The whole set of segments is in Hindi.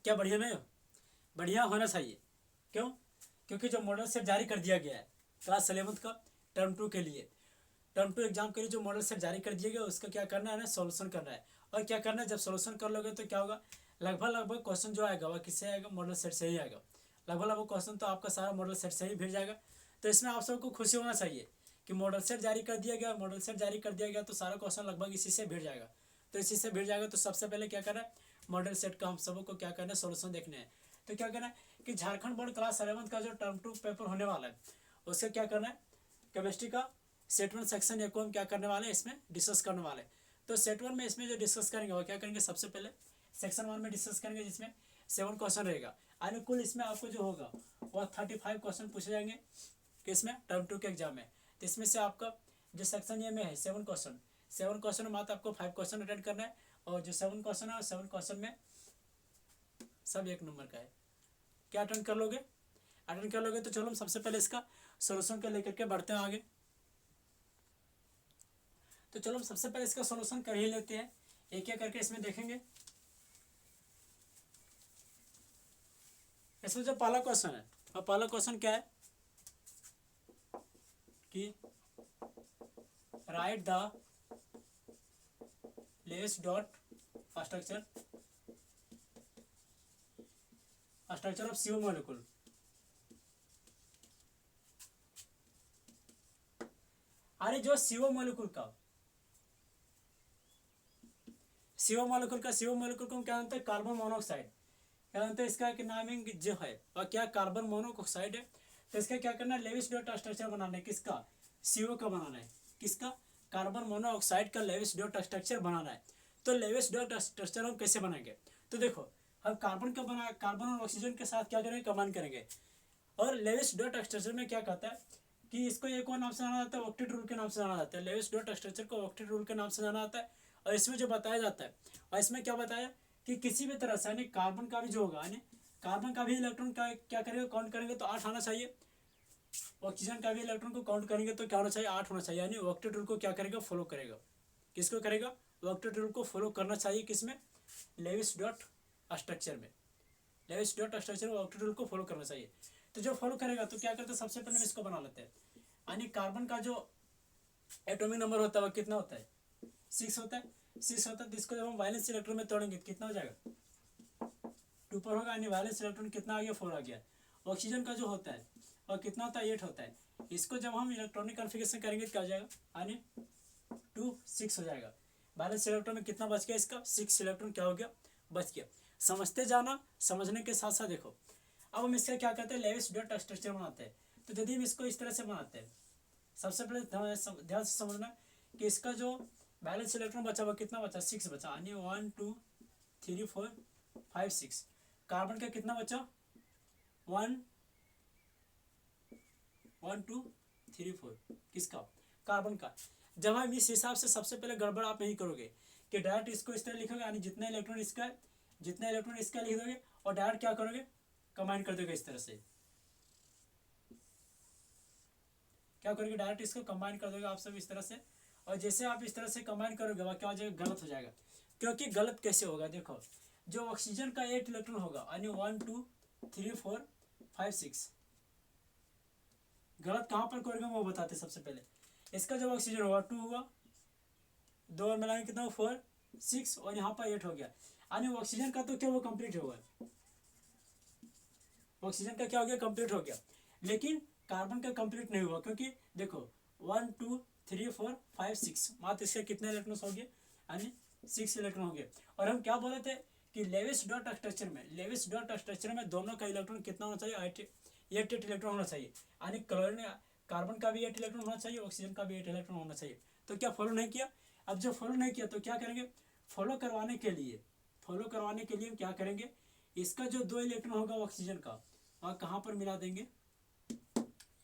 क्या बढ़िया नहीं हो? बढ़िया होना चाहिए। क्यों? क्योंकि जो मॉडल सेट जारी कर दिया गया है क्लास 11th का टर्म 2 के लिए, टर्म 2 एग्जाम के लिए जो मॉडल सेट जारी कर दिया गया उसका क्या करना है ना, सोल्यूशन करना है। और क्या करना है, जब सोल्यूशन कर लोगे तो क्या होगा, लगभग क्वेश्चन जो आएगा वह किससे आएगा, मॉडल सेट से ही आएगा। लगभग क्वेश्चन तो आपका सारा मॉडल सेट से ही भेज जाएगा। तो इसमें आप सबको खुशी होना चाहिए कि मॉडल सेट जारी कर दिया गया, मॉडल सेट जारी कर दिया गया तो सारा क्वेश्चन लगभग इसी से भेज जाएगा। तो इसी से भेज जाएगा तो सबसे पहले क्या करना है, मॉडल सेट का हम सबको क्या करना है, सोल्यूशन देखने हैं। तो क्या करना है कि झारखंड बोर्ड क्लास 11th का जो टर्म 2 पेपर होने वाला है उसका क्या करना है, केमिस्ट्री का सेट 1 सेक्शन एक को हम क्या करने वाले हैं, इसमें डिस्कस करने वाले हैं। तो सेट 1 में इसमें जो डिस्कस करेंगे वो क्या करेंगे, सबसे पहले सेक्शन 1 में डिस्कस करेंगे जिसमें 7 क्वेश्चन रहेगा। अनुकुल इसमें आपको जो होगा वह 35 क्वेश्चन पूछे जाएंगे किसमें, टर्म 2 के एग्जाम में। तो इसमें से आपका जो सेक्शन ए में है 7 क्वेश्चन में मात्र आपको 5 क्वेश्चन अटेंड करना है। और जो 7 क्वेश्चन है 7 क्वेश्चन में सब 1 नंबर का है। क्या अटेंड कर लोगे, अटेंड कर लोगे। तो चलो हम सबसे पहले इसका सोल्यूशन के लेकर के बढ़ते हैं आगे। तो चलो हम सबसे पहले इसका सोल्यूशन कर ही लेते हैं, एक एक करके इसमें देखेंगे। इसमें जो पहला क्वेश्चन है, और पहला क्वेश्चन क्या है कि write the less dot structure of CO molecule. अरे जो CO मॉलिक्यूल का CO मॉलिक्यूल को हम क्या जानते हैं, कार्बन मोनोऑक्साइड। क्या जानते हैं, इसका एक नामिंग जो है और क्या कार्बन मोनोऑक्साइड है। तो इसका क्या करना है, लेविस डॉट स्ट्रक्चर बनाना है। किसका, CO का बनाना है। किसका, कार्बन मोनोऑक्साइड का लेविस डॉट स्ट्रक्चर बनाना है। तो लेविस डॉट स्ट्रक्चर हम कैसे बनाएंगे, तो देखो हम कार्बन और ऑक्सीजन के साथ क्या करेंगे, कंबाइन करेंगे। और लेविस डॉट स्ट्रक्चर में क्या कहता है कि इसको एक और नाम से जाना जाता है, ऑक्टेट रूल के नाम से जाना जाता है। लेविस डॉट स्ट्रक्चर को ऑक्टेट रूल के नाम से जाना जाता है। और इसमें जो बताया जाता है, और इसमें क्या बताया कि किसी भी तरह से यानी कार्बन का भी जो होगा यानी कार्बन का भी इलेक्ट्रॉन का क्या करेंगे, काउंट करेंगे तो 8 आना चाहिए। ऑक्सीजन का भी इलेक्ट्रॉन को काउंट करेंगे तो क्या होना चाहिए, 8 होना चाहिए। यानी ऑक्टेट रूल को क्या करेगा, फॉलो करेगा। किसको करेगा, ऑक्टेट रूल को फॉलो करना चाहिए। किसमें, लेविस डॉट स्ट्रक्चर में। लेविस डॉट स्ट्रक्चर में ऑक्टेट रूल को फॉलो करना चाहिए। तो जो फॉलो करेगा तो क्या करते हैं, सबसे पहले हम इसको बना लेते हैं। यानी कार्बन का जो एटॉमिक नंबर होता है वह कितना होता है, 6 होता है। 6 होता है तो इसको जब हम वायलेंस इलेक्ट्रॉन में तोड़ेंगे तो कितना हो जाएगा, 2 पर होगा। यानी वायलेंस इलेक्ट्रॉन कितना आ गया, 4 आ गया। ऑक्सीजन का जो होता है और कितना होता है, 8 होता है। इसको जब हम इलेक्ट्रॉनिक कन्फिगरेशन करेंगे तो क्या हो जाएगा, यानी 2 6 हो जाएगा। बैलेंस इलेक्ट्रॉन में कितना बच गया, इसका 6 इलेक्ट्रॉन क्या हो गया, बच गया। समझते जाना, समझने के साथ साथ देखो। अब हम इसका क्या करते हैं, लेविस डॉट स्ट्रक्चर बनाते हैं। तो यदि हम इसको इस तरह से बनाते हैं, सबसे पहले ध्यान से समझना कि इसका जो बैलेंस इलेक्ट्रॉन बचा हुआ कितना बचा, 6 बचा। यानी 1 2 3 4 5 6। कार्बन का कितना बचा, 1 1 2 3 4। किसका, कार्बन का। जब हम इस हिसाब से सबसे पहले गड़बड़ आप नहीं करोगे कि डायरेक्ट इसको इस तरह लिखोगे, यानी जितना इलेक्ट्रॉन इसका है जितना इलेक्ट्रॉन इसका लिख दोगे और डायरेक्ट क्या करोगे, कंबाइन कर दोगे इस तरह से। क्या करोगे, डायरेक्ट इसको कंबाइन कर दोगे आप सब इस तरह से। और जैसे आप इस तरह से कंबाइन करोगे वह क्या हो जाएगा, गलत हो जाएगा। क्योंकि गलत कैसे होगा, देखो जो ऑक्सीजन का 8 इलेक्ट्रॉन होगा यानी 1 2 3 4 5 6। गलत कहाँ पर करोगे वो बताते सबसे पहले। इसका जब ऑक्सीजन होगा 2 हुआ, 2 और मिलाएंगे कितना, 4 6 और यहाँ पर 8 हो गया। यानी ऑक्सीजन का तो क्या वो कंप्लीट होगा, ऑक्सीजन का क्या हो गया, कंप्लीट हो गया। लेकिन कार्बन का कंप्लीट नहीं हुआ, क्योंकि देखो 1 2 3 4 5 6 मात्र इसके कितने इलेक्ट्रॉन हो गए, यानी 6 इलेक्ट्रॉन हो गए। और हम क्या बोले थे कि लेविस डॉट स्ट्रक्चर में दोनों का इलेक्ट्रॉन कितना होना चाहिए, 8 इलेक्ट्रॉन होना चाहिए। यानी क्लोरीन कार्बन का भी 8 इलेक्ट्रॉन होना चाहिए, ऑक्सीजन का भी 8 इलेक्ट्रॉन होना चाहिए। तो क्या फॉलो नहीं किया। अब जो फॉलो नहीं किया तो क्या करेंगे, फॉलो करवाने के लिए हम क्या करेंगे, इसका जो 2 इलेक्ट्रॉन होगा ऑक्सीजन का वह कहाँ पर मिला देंगे,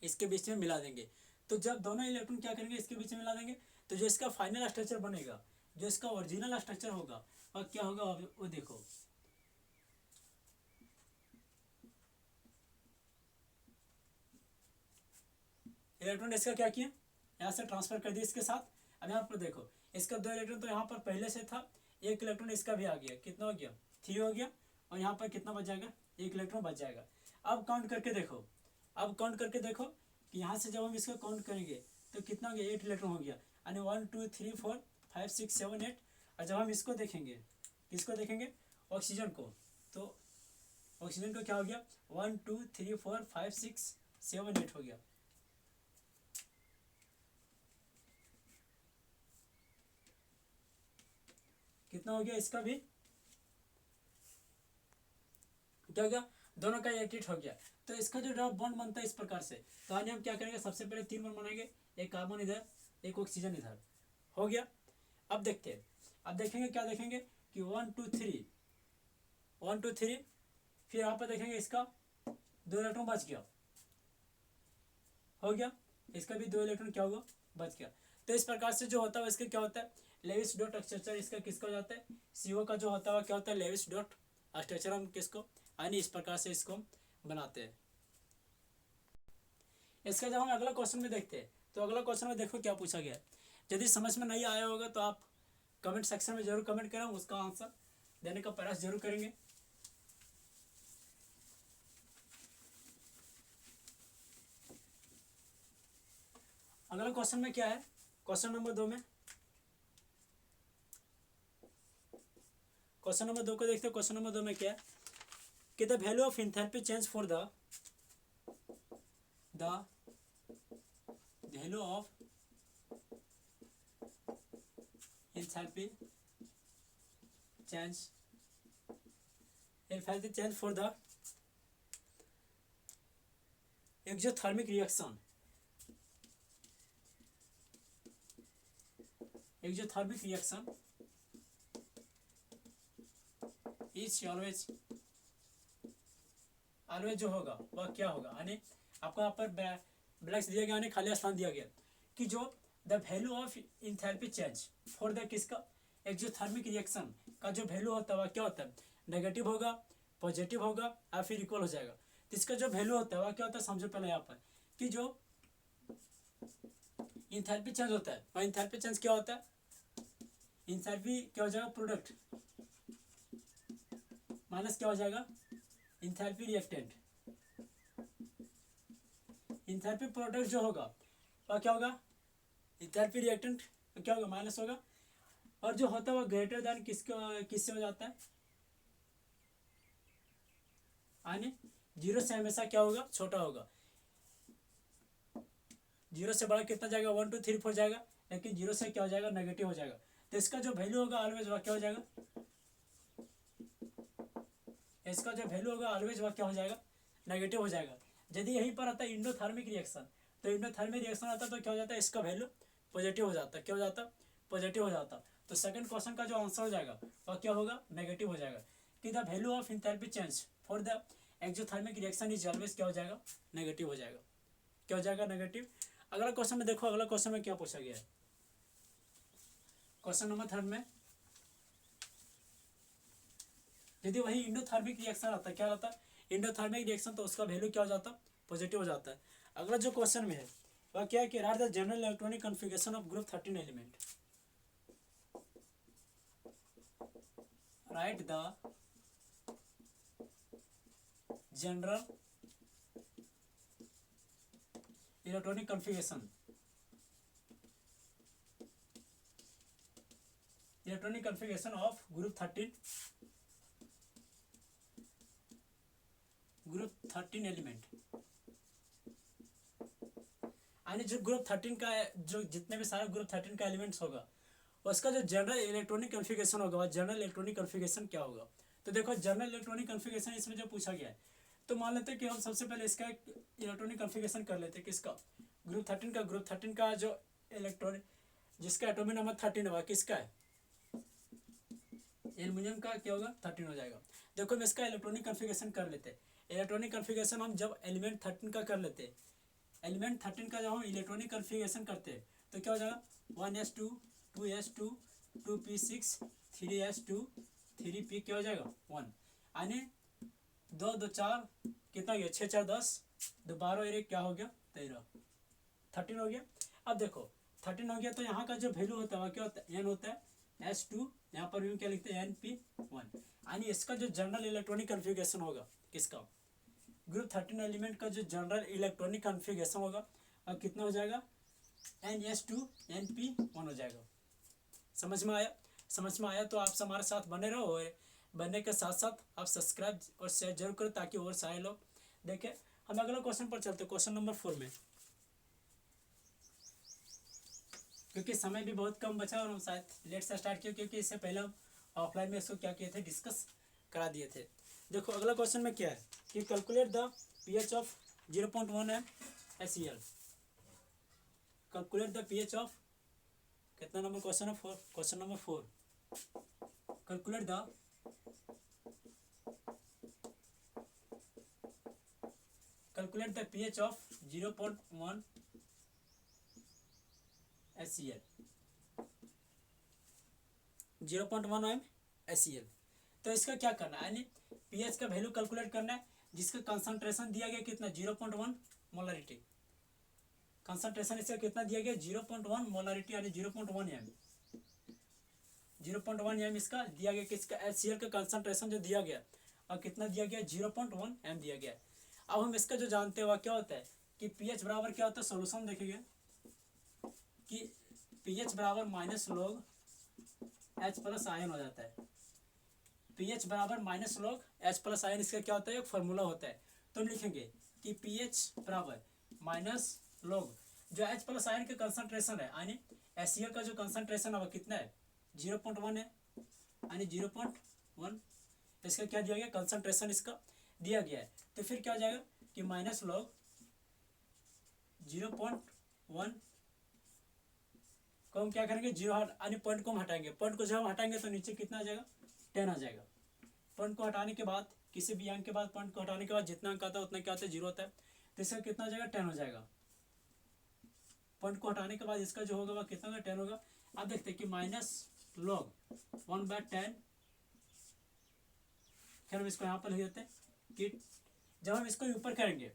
इसके बीच में मिला देंगे। तो जब दोनों इलेक्ट्रॉन क्या करेंगे, इसके बीच में मिला देंगे, तो जो इसका फाइनल स्ट्रक्चर बनेगा, जो इसका ओरिजिनल स्ट्रक्चर होगा वह क्या होगा, वो देखो। इलेक्ट्रॉन इसका क्या किया, यहाँ से ट्रांसफर कर दिया इसके साथ। अब यहाँ पर देखो इसका 2 इलेक्ट्रॉन तो यहाँ पर पहले से था, 1 इलेक्ट्रॉन इसका भी आ गया, कितना हो गया, 3 हो गया। और यहाँ पर कितना बच जाएगा, 1 इलेक्ट्रॉन बच जाएगा। अब काउंट करके देखो, अब काउंट करके देखो कि यहाँ से जब हम इसको काउंट करेंगे तो कितना हो गया, 8 इलेक्ट्रॉन हो गया, यानी 1 2 3 4 5 6 7 8। और जब हम इसको देखेंगे, किसको देखेंगे, ऑक्सीजन को, तो ऑक्सीजन को क्या हो गया, 1 2 3 4 5 6 7 8 हो गया। कितना हो गया, इसका भी क्या हो गया, दोनों का 8 हो गया। तो इसका जो डबल बॉन्ड बनता है इस प्रकार से, तो आगे हम क्या करेंगे, सबसे पहले 3 बॉन्ड बनाएंगे, एक कार्बन इधर, एक ऑक्सीजन इधर, हो गया। अब देखते हैं, अब देखेंगे क्या देखेंगे कि 1 2 3 1 2 3, फिर यहाँ पर देखेंगे इसका 2 इलेक्ट्रॉन बच गया, हो गया, इसका भी 2 इलेक्ट्रॉन क्या होगा, बच गया। तो इस प्रकार से जो होता है इसका क्या होता है, लेविस डॉट स्ट्रक्चर इसका किसका हो जाता है, CO का जो होता है क्या होता है, लेविस डॉट स्ट्रक्चर। हम किसको, यानी इस प्रकार से इसको बनाते हैं। इसका जब हम अगला क्वेश्चन में देखते हैं, तो अगला क्वेश्चन में देखो क्या पूछा गया है। यदि समझ में नहीं आया होगा तो आप कमेंट सेक्शन में जरूर कमेंट करें, उसका आंसर देने का प्रयास जरूर करेंगे। अगला क्वेश्चन में क्या है, क्वेश्चन नंबर 2 में, क्वेश्चन नंबर 2 को देखते हैं। क्वेश्चन नंबर 2 में क्या है कि the value of enthalpy change for the value of enthalpy change for the exothermic reaction, exothermic reaction is always जो होगा वह क्या होगा, यानी आपको यहाँ पर ब्लैक्स दिया गया, यानी खाली स्थान दिया गया कि जो the value of enthalpy change for the किसका, एक्सोथर्मिक रिएक्शन का जो वैल्यू होता है वह क्या होता है, नेगेटिव होगा, पॉजिटिव होगा या फिर इक्वल हो जाएगा। तो इसका जो वैल्यू होता है वह क्या होता है, समझो पहले यहाँ पर कि जो एंथैल्पी चेंज होता है वह एंथैल्पी चेंज क्या होता है, एंथैल्पी क्या हो जाएगा, प्रोडक्ट माइनस क्या हो जाएगा, एंथैल्पी रिएक्टेंट। एंथैल्पी प्रोडक्ट जो होगा वह क्या होगा, एंथैल्पी रिएक्टेंट क्या होगा, माइनस होगा। और जो होता है वह ग्रेटर देन किससे हो जाता है, यानी 0 से हमेशा क्या होगा, छोटा होगा। 0 से बड़ा कितना जाएगा, 1 2 3 4 जाएगा, लेकिन 0 से क्या हो जाएगा, नेगेटिव हो जाएगा। तो इसका जो वैल्यू होगा ऑलवेज वह क्या हो जाएगा, इसका जो वैल्यू होगा ऑलवेज वह क्या हो जाएगा, नेगेटिव हो जाएगा। यदि यहीं पर आता है इंडोथर्मिक रिएक्शन, तो इंडोथर्मिक रिएक्शन आता है तो क्या हो जाता है, इसका वैल्यू पॉजिटिव हो जाता है, क्या हो जाता है, पॉजिटिव हो जाता है। तो सेकंड क्वेश्चन का जो आंसर हो जाएगा वह क्या होगा, नेगेटिव हो जाएगा कि the value of enthalpy change for the exothermic reaction is always क्या हो जाएगा, नेगेटिव हो जाएगा, क्या हो जाएगा, नेगेटिव। अगला क्वेश्चन में देखो, अगला क्वेश्चन में क्या पूछा गया है, क्वेश्चन नंबर 3 में यदि वही इंडोथर्मिक रिएक्शन आता है, क्या आता है, इंडोथर्मिक रिएक्शन, तो उसका वैल्यू क्या हो जाता है, पॉजिटिव हो जाता है। अगला जो क्वेश्चन में है वह क्या है कि write the general electronic configuration of group 13 element, right the general electronic configuration of group 13 element, यानी जो ग्रुप 13 का जो जितने भी सारे ग्रुप 13 का एलिमेंट्स होगा उसका जो जनरल इलेक्ट्रॉनिक कॉन्फ़िगरेशन होगा वह जनरल इलेक्ट्रॉनिक कॉन्फ़िगरेशन क्या होगा। तो देखो जनरल इलेक्ट्रॉनिक कॉन्फ़िगरेशन इसमें जो पूछा गया है, तो मान लेते हैं कि हम सबसे पहले इसका एक इलेक्ट्रॉनिक कॉन्फ़िगरेशन कर लेते हैं, किसका, ग्रुप 13 का जो इलेक्ट्रॉनिक जिसका एटॉमिक नंबर 13 होगा, किसका है, एल्युमिनियम का क्या होगा, 13 हो जाएगा। देखो हम इसका इलेक्ट्रॉनिक कॉन्फ़िगरेशन कर लेते हैं। इलेक्ट्रॉनिक कॉन्फ़िगरेशन हम जब एलिमेंट 13 का कर लेते हैं, एलिमेंट 13 का जब हम इलेक्ट्रॉनिक कॉन्फ़िगरेशन करते हैं तो क्या हो जाएगा, 1s2 2s2 2p6 3s2 3p क्या हो जाएगा, 1, यानी 2 2 4 कितना गया, 6 4 10 2 12 1 क्या हो गया, 13 हो गया। अब देखो 13 हो गया तो यहाँ का जो वैल्यू होता है वह क्या होता है, n होता है, H2, यहाँ पर भी क्या लिखते हैं Np1। यानी इसका जो जनरल इलेक्ट्रॉनिक कन्फिगरेशन होगा किसका, ग्रुप 13 एलिमेंट का जो जनरल इलेक्ट्रॉनिक कन्फिगरेशन होगा और कितना हो जाएगा NS2 Np1 हो जाएगा। समझ में आया? समझ में आया तो आप हमारे साथ बने रहो, और बनने के साथ साथ आप सब्सक्राइब और शेयर जरूर करो ताकि और सारे लोग देखें। हम अगला क्वेश्चन पर चलते, क्वेश्चन नंबर 4 में, क्योंकि समय भी बहुत कम बचा और हम शायद लेट से स्टार्ट किए, क्योंकि इससे पहले हम ऑफलाइन में इसको क्या किए थे, डिस्कस करा दिए थे। देखो अगला क्वेश्चन में क्या है कि calculate the pH of 0.1 HCl। Calculate the pH of, कितना नंबर क्वेश्चन है, 4, question number 4। Calculate the pH of 0.1 HCl, 0.1 HCl। तो इसका क्या करना है, यानी pH का वैल्यू कैलकुलेट करना है, जिसका कंसंट्रेशन दिया गया कितना 0.1 मोलरिटी। कंसंट्रेशन इसका कितना दिया गया 0.1 मोलरिटी, यानी 0.1 m, 0.1 m इसका दिया गया, किसका HCl का कंसंट्रेशन जो दिया गया, और कितना दिया गया 0.1 m दिया गया। अब हम इसका जो जानते हुआ क्या होता है कि pH बराबर क्या होता है, सोल्यूशन देखेंगे कि pH बराबर minus log H plus ion हो जाता है। pH बराबर minus log H plus ion, इसका क्या होता है, एक फार्मूला होता है। तो हम लिखेंगे कि pH बराबर माइनस लॉग जो H प्लस आयन का कंसंट्रेशन है, यानी HCl का जो कंसंट्रेशन है वो कितना है 0.1 है, यानी 0.1 इसका क्या दिया गया, कंसंट्रेशन इसका दिया गया है। तो फिर क्या हो जाएगा कि माइनस लॉग 0.1 को हम क्या करेंगे, जीरो यानी पॉइंट को हम हटाएंगे। पॉइंट को जब हम हटाएंगे तो नीचे कितना आ जाएगा 10 आ जाएगा। पॉइंट को हटाने के बाद, किसी भी अंक के बाद पॉइंट को हटाने के बाद जितना अंक आता है उतना क्या होता है, जीरो होता है। तो इसका कितना हो जाएगा 10 हो जाएगा। पॉइंट को हटाने के बाद इसका जो होगा वह कितना होगा 10 होगा। अब देखते हैं कि माइनस लॉग 1/10, फिर हम इसको यहाँ पर लिख देते हैं कि जब हम इसको ऊपर करेंगे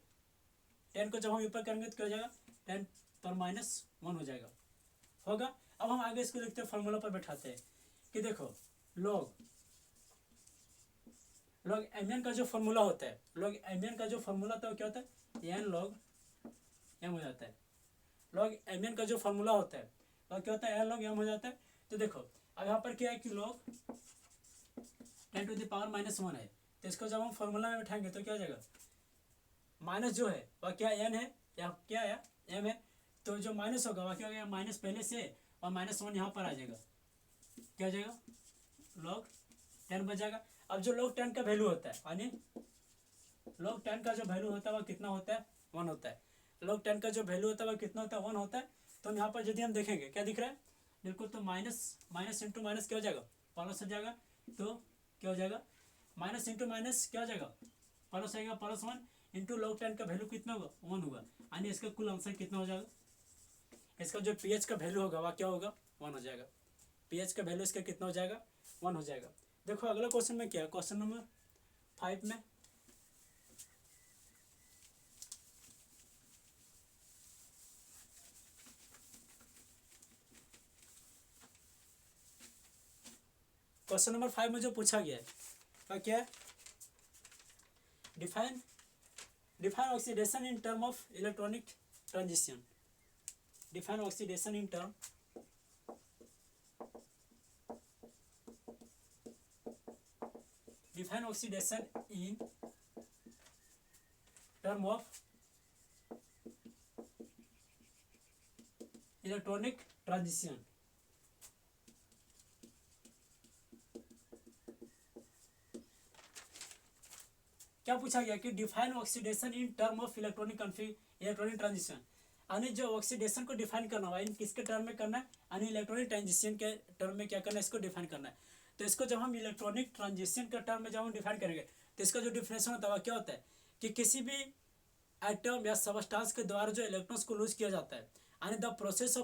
10 को जब हम ऊपर करेंगे तो क्या हो जाएगा 10 पर माइनस 1 हो जाएगा, होगा। अब हम आगे इसको लिखते हैं, फॉर्मूला पर बैठाते हैं कि देखो लॉग एम का जो फॉर्मूला होता है, लॉग एम का जो फॉर्मूला होता है वो क्या होता है एन लॉग एम हो जाता है। लॉग एम का जो फॉर्मूला होता है वो क्या होता है एन लॉग एम हो जाता है। तो देखो अब यहाँ पर क्या है कि लॉग 10 टू द पावर -1 है, तो इसको जब हम फॉर्मूला में बैठाएंगे तो क्या हो जाएगा, माइनस जो है वह क्या एन है या क्या है एम है, तो जो माइनस होगा वह क्या हो गया माइनस पहले से और -1 यहाँ पर आ जाएगा, क्या हो जाएगा लॉग 10 बच जाएगा। अब जो लॉग 10 का वैल्यू होता है, यानी लॉग 10 का जो वैल्यू होता है वह कितना होता है 1 होता है। लॉग 10 का जो वैल्यू होता है वह कितना होता है 1 होता है। तो हम यहाँ पर यदि हम देखेंगे क्या दिख रहा है बिल्कुल, तो माइनस इंटू माइनस क्या हो जाएगा प्लस हो जाएगा। तो क्या हो जाएगा माइनस इंटू माइनस क्या हो जाएगा प्लस आएगा, +1 इंटू लॉग 10 का वैल्यू कितना होगा 1 होगा, यानी इसका कुल आंसर कितना हो जाएगा, इसका जो pH का वैल्यू होगा वह क्या होगा 1 हो जाएगा। pH का वैल्यू इसका कितना हो जाएगा 1 हो जाएगा। देखो अगला क्वेश्चन में क्या है, क्वेश्चन नंबर 5 में क्वेश्चन नंबर 5 में जो पूछा गया है वह क्या है, define oxidation in term of electronic transition. Define oxidation in term define oxidation in term of electronic transition। क्या पूछा गया कि define oxidation in term of electronic transition, यानी जो ऑक्सीडेशन को डिफाइन करना हुआ इन किसके टर्म में करना है, यानी इलेक्ट्रॉनिक ट्रांजिशन के टर्म में क्या करना है, इसको डिफाइन करना है। तो इसको जब हम इलेक्ट्रॉनिक ट्रांजिशन के टर्म में जब हम डिफाइन करेंगे तो इसका जो डिफिनेशन होता है क्या होता है कि किसी भी एटम या सबस्टांस के द्वारा जो इलेक्ट्रॉन्स को लूज किया जाता है, यानी the process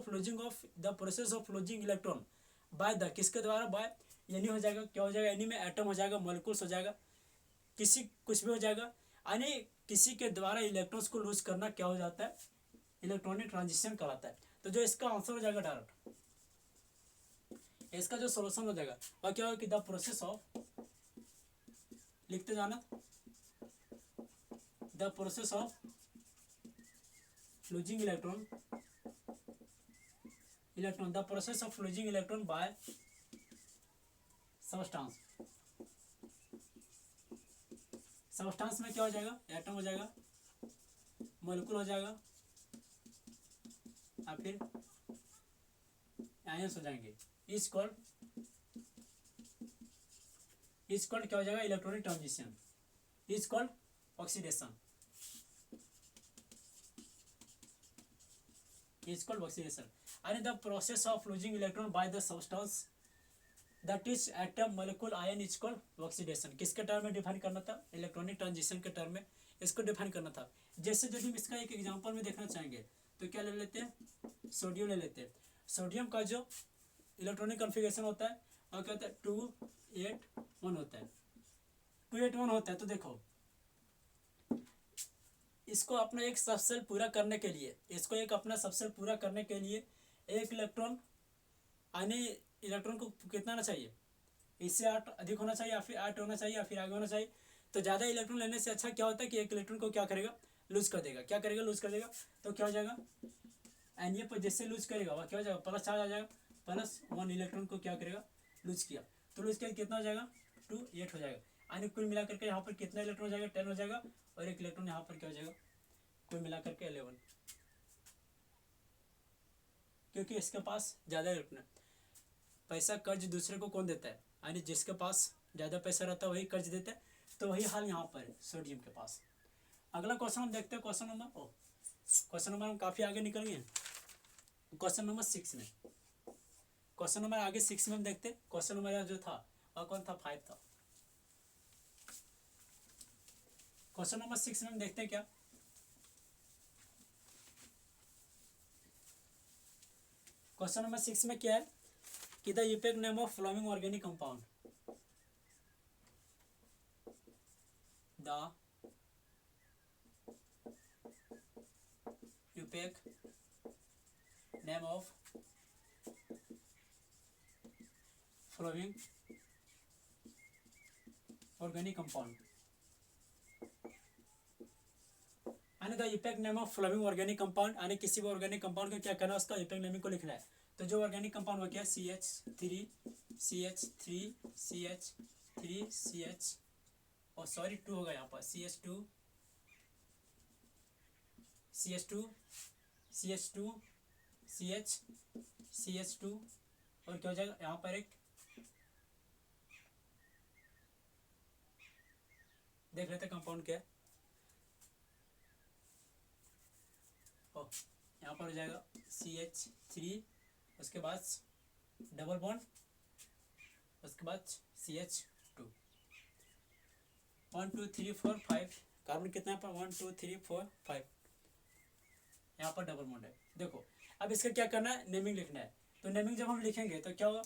of losing electron by the किसके द्वारा, बाय यानी हो जाएगा क्या हो जाएगा, यानी में एटम हो जाएगा, मॉलिक्यूल्स हो जाएगा, किसी कुछ भी हो जाएगा, यानी किसी के द्वारा इलेक्ट्रॉन्स को लूज करना क्या हो जाता है इलेक्ट्रॉनिक ट्रांजिशन कहलाता है। तो जो इसका आंसर हो जाएगा डायरेक्ट इसका जो सोल्यूशन हो जाएगा वह क्या होगा कि द प्रोसेस ऑफ, लिखते जाना, the process of losing electron, the process of losing electron by substance. Substance में क्या हो जाएगा, एटम हो जाएगा, मॉलिक्यूल हो जाएगा, या फिर आयंस हो जाएंगे। इज कॉल्ड क्या हो जाएगा, electronic transition, is called oxidation, is called oxidation. And the process of losing electron by the substance that is atom molecule ion is called oxidation. किसके टर्म में डिफाइन करना था, इलेक्ट्रॉनिक ट्रांजिशन के टर्म में इसको डिफाइन करना था। जैसे यदि हम इसका एक एग्जांपल में देखना चाहेंगे तो क्या ले लेते हैं, सोडियम ले लेते हैं। सोडियम का जो इलेक्ट्रॉनिक कॉन्फ़िगरेशन होता है और क्या होता है 281 होता है, 281 होता है। तो देखो इसको अपना एक सबसेल पूरा करने के लिए, इसको एक अपना सबसेल पूरा करने के लिए एक इलेक्ट्रॉन आने, इलेक्ट्रॉन को कितना आना चाहिए, इससे 8 अधिक होना चाहिए या फिर 8 होना चाहिए या फिर आगे होना चाहिए। तो ज़्यादा इलेक्ट्रॉन लेने से अच्छा क्या होता है कि एक इलेक्ट्रॉन को क्या करेगा, लूज कर देगा। क्या करेगा, लूज कर देगा। तो क्या हो जाएगा, एन ए पर जैसे लूज करेगा वह क्या हो जाएगा, प्लस चार्ज आ जाएगा, +1 इलेक्ट्रॉन को क्या करेगा, लूज किया। तो लूज किया कितना हो जाएगा, 2 8 हो जाएगा। यानी कुल मिलाकर के यहाँ पर कितना इलेक्ट्रॉन हो जाएगा, 10 हो जाएगा। और एक इलेक्ट्रॉन यहाँ पर क्या हो जाएगा, कुल मिलाकर के 11, क्योंकि इसके पास ज़्यादा इलेक्ट्रॉन है। पैसा कर्ज दूसरे को कौन देता है, यानी जिसके पास ज़्यादा पैसा रहता है वही कर्ज देता है। तो वही हाल यहाँ पर है सोडियम के पास। अगला क्वेश्चन हम देखते हैं, क्वेश्चन नंबर हम काफ़ी आगे निकल गए। क्वेश्चन नंबर 6 में, क्वेश्चन नंबर आगे 6 में हम देखते हैं। क्वेश्चन नंबर जो था वह कौन था, 5 था। क्वेश्चन नंबर 6 में हम देखते हैं क्या, क्वेश्चन नंबर 6 में क्या है कि the IUPAC name of following organic compound, the IUPAC name of following organic compound, यानी the IUPAC name of following organic compound, यानी किसी भी ऑर्गेनिक कंपाउंड का क्या करना है, उसका यूपेक नेमिंग को लिखना है। तो जो ऑर्गेनिक कंपाउंड वो क्या है, CH3 CH3 CH3 CH, और सॉरी 2 होगा यहाँ पर, CH2 CH2 CH2 CH CH2, और क्या हो जाएगा यहाँ पर एक, देख लेते कंपाउंड क्या है। यहाँ पर हो जाएगा CH3, उसके बाद डबल बॉन्ड, उसके बाद CH2, 1 2 3 4 5 कार्बन कितना है पर 1 2 3 4 5, यहाँ पर डबल बॉन्ड है। देखो अब इसका क्या करना है, नेमिंग लिखना है। तो नेमिंग जब हम लिखेंगे तो क्या होगा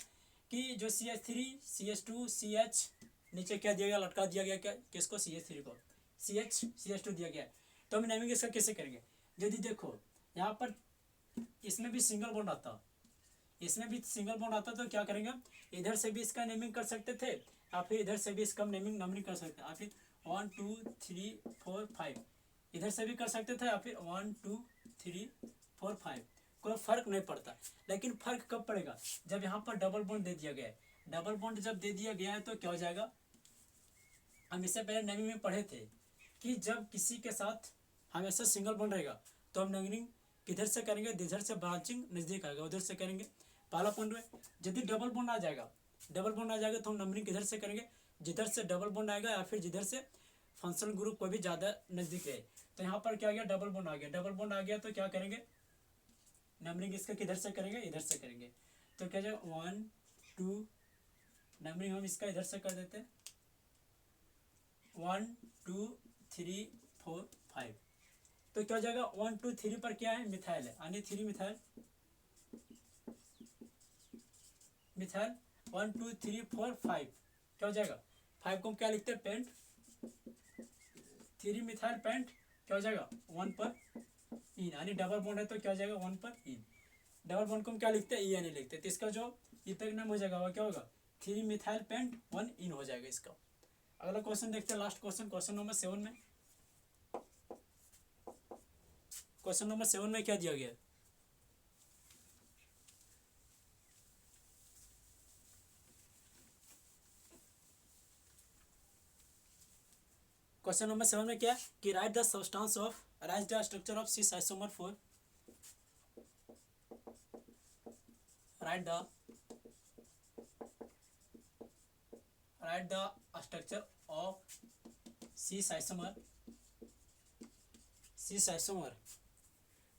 कि जो CH3 CH2 CH, नीचे क्या दिया गया, लटका दिया गया क्या, किसको, CH3 को, CH2 दिया गया है। तो हम नेमिंग इसका कैसे करेंगे, यदि देखो यहाँ पर इसमें भी सिंगल बॉन्ड आता, इसमें भी सिंगल बॉन्ड आता तो क्या करेंगे, इधर से भी इसका नेमिंग कर सकते थे या फिर इधर से भी इसका नेमिंग कर सकते, या फिर 1 2 3 4 5 इधर से भी कर सकते थे, या फिर 1 2 3 4 5, कोई फर्क नहीं पड़ता। लेकिन फर्क कब पड़ेगा, जब यहाँ पर डबल बॉन्ड दे दिया गया है। डबल बॉन्ड जब दे दिया गया है तो क्या हो जाएगा, हम इससे पहले नेमिंग में पढ़े थे कि जब किसी के साथ हमेशा सिंगल बॉन्ड रहेगा तो हम नेमिंग किधर से करेंगे, जिधर से ब्रांचिंग नज़दीक आएगा उधर से करेंगे। पहला पॉइंट में यदि डबल बॉन्ड आ जाएगा, तो हम नंबरिंग किधर से करेंगे, जिधर से डबल बॉन्ड आएगा या फिर जिधर से फंक्शनल ग्रुप कोई भी ज़्यादा नज़दीक रहे। तो यहाँ पर क्या आ गया, डबल बॉन्ड आ गया। डबल बॉन्ड आ गया तो क्या करेंगे, नंबरिंग इसका किधर से करेंगे, इधर से करेंगे। तो क्या जाएगा 1 2, नंबरिंग हम इसका इधर से कर देते हैं 1 2 3 4 5। तो क्या हो जाएगा 1 2 3 पर क्या है, मिथाइल है, यानी 3 मिथाइल 1 2 3 4 5, क्या हो जाएगा 5 को हम क्या लिखते हैं, पेंट, 3 मिथाइल पेंट, क्या हो जाएगा 1 पर इन, यानी डबल बॉन्ड है तो क्या हो जाएगा 1 पर इन। डबल बॉन्ड को हम क्या लिखते हैं, EN लिखते हैं। तो इसका जो इथेनॉल हो जाएगा, वह क्या होगा 3 मिथाइल पेंट 1 इन हो जाएगा इसका। अगला क्वेश्चन देखते हैं, लास्ट क्वेश्चन, क्वेश्चन नंबर 7 में। क्वेश्चन नंबर 7 में क्या दिया गया है? क्वेश्चन नंबर 7 में क्या है कि write the substance of, write the structure of cis isomer 4, write the structure of cis isomer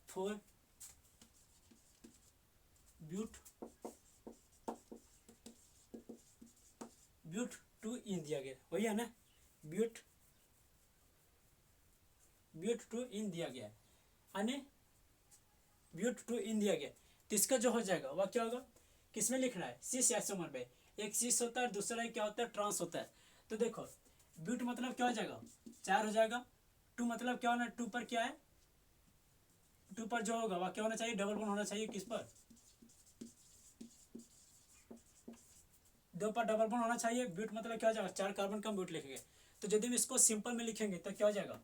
4 but 2 ene दिया गया, वही है ना, ब्यूट 2 इन दिया गया है, यानी ब्यूट 2 इन दिया गया, तो इसका जो हो जाएगा वह क्या होगा, किसमें लिखना है, सिस आइसोमर में। एक सिस होता है, दूसरा क्या होता है, ट्रांस होता है। तो देखो ब्यूट मतलब क्या हो जाएगा 4 हो जाएगा, 2 मतलब क्या होना है, 2 पर क्या है, 2 पर जो होगा वह क्या होना चाहिए, डबल बॉन्ड होना चाहिए, किस पर, 2 पर डबल बॉन्ड होना चाहिए। ब्यूट मतलब क्या हो जाएगा 4 कार्बन का ब्यूट लिखेंगे। तो यदि हम इसको सिंपल में लिखेंगे तो क्या हो जाएगा,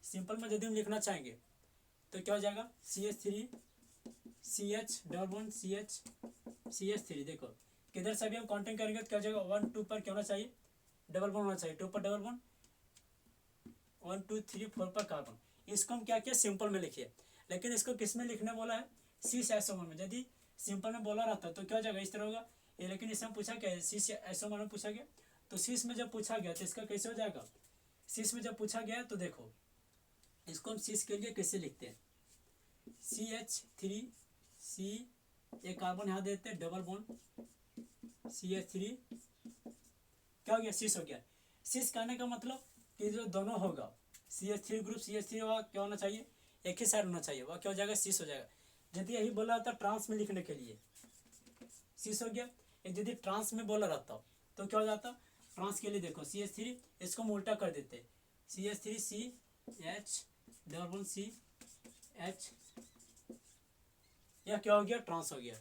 सिंपल में यदि हम लिखना चाहेंगे तो क्या हो जाएगा, CH3 CH double bond CH3। देखो किधर से भी हम काउंटिंग करेंगे तो क्या हो जाएगा, 1 2 पर क्या होना चाहिए, डबल बॉन्ड होना चाहिए, 2 पर डबल बॉन्ड, 1 2 3 4 पर कार्बन। इसको हम क्या किया, सिंपल में लिखिए, लेकिन इसको किस में लिखने बोला है, सिस आइसोमर में। यदि सिंपल में बोला रहता तो क्या हो जाएगा, इस तरह होगा ये, लेकिन इसमें पूछा क्या है, सिस आइसोमर में पूछा गया, तो सिस में जब पूछा गया तो इसका कैसे हो जाएगा, सिस में जब पूछा गया तो देखो इसको हम सिस के लिए कैसे लिखते हैं, CH3 C, एक कार्बन यहाँ देते हैं, डबल बॉन्ड CH3, क्या हो गया, सिस हो गया। सिस कहने का मतलब कि जो दोनों होगा CH3 ग्रुप, CH3 वह क्या होना चाहिए, एक ही साइड होना चाहिए, वह क्या हो जाएगा, सिस हो जाएगा। यदि यही बोला रहता ट्रांस में लिखने के लिए, सिस हो गया। यदि ट्रांस में बोला रहता तो क्या हो जाता, ट्रांस के लिए देखो CH3, इसको हम उल्टा कर देते, CH3 CH double bond CH, यह क्या हो गया, ट्रांस हो गया,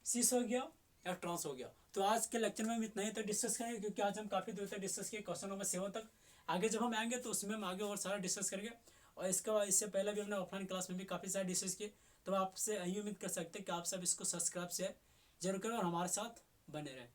सिस हो गया या ट्रांस हो गया। तो आज के लेक्चर में हम इतना ही तो डिस्कस करेंगे, क्योंकि आज हम काफ़ी दूर तक डिस्कस किए क्वेश्चन नंबर 7 तक। आगे जब हम आएंगे तो उसमें हम आगे और सारा डिस्कस करेंगे, और इसके बाद इससे पहले भी हमने ऑफलाइन क्लास में भी काफ़ी सारे डिस्कस किए। तो आपसे यही उम्मीद कर सकते हैं कि आप सब इसको सब्सक्राइब शेयर जरूर करें और हमारे साथ बने रहें।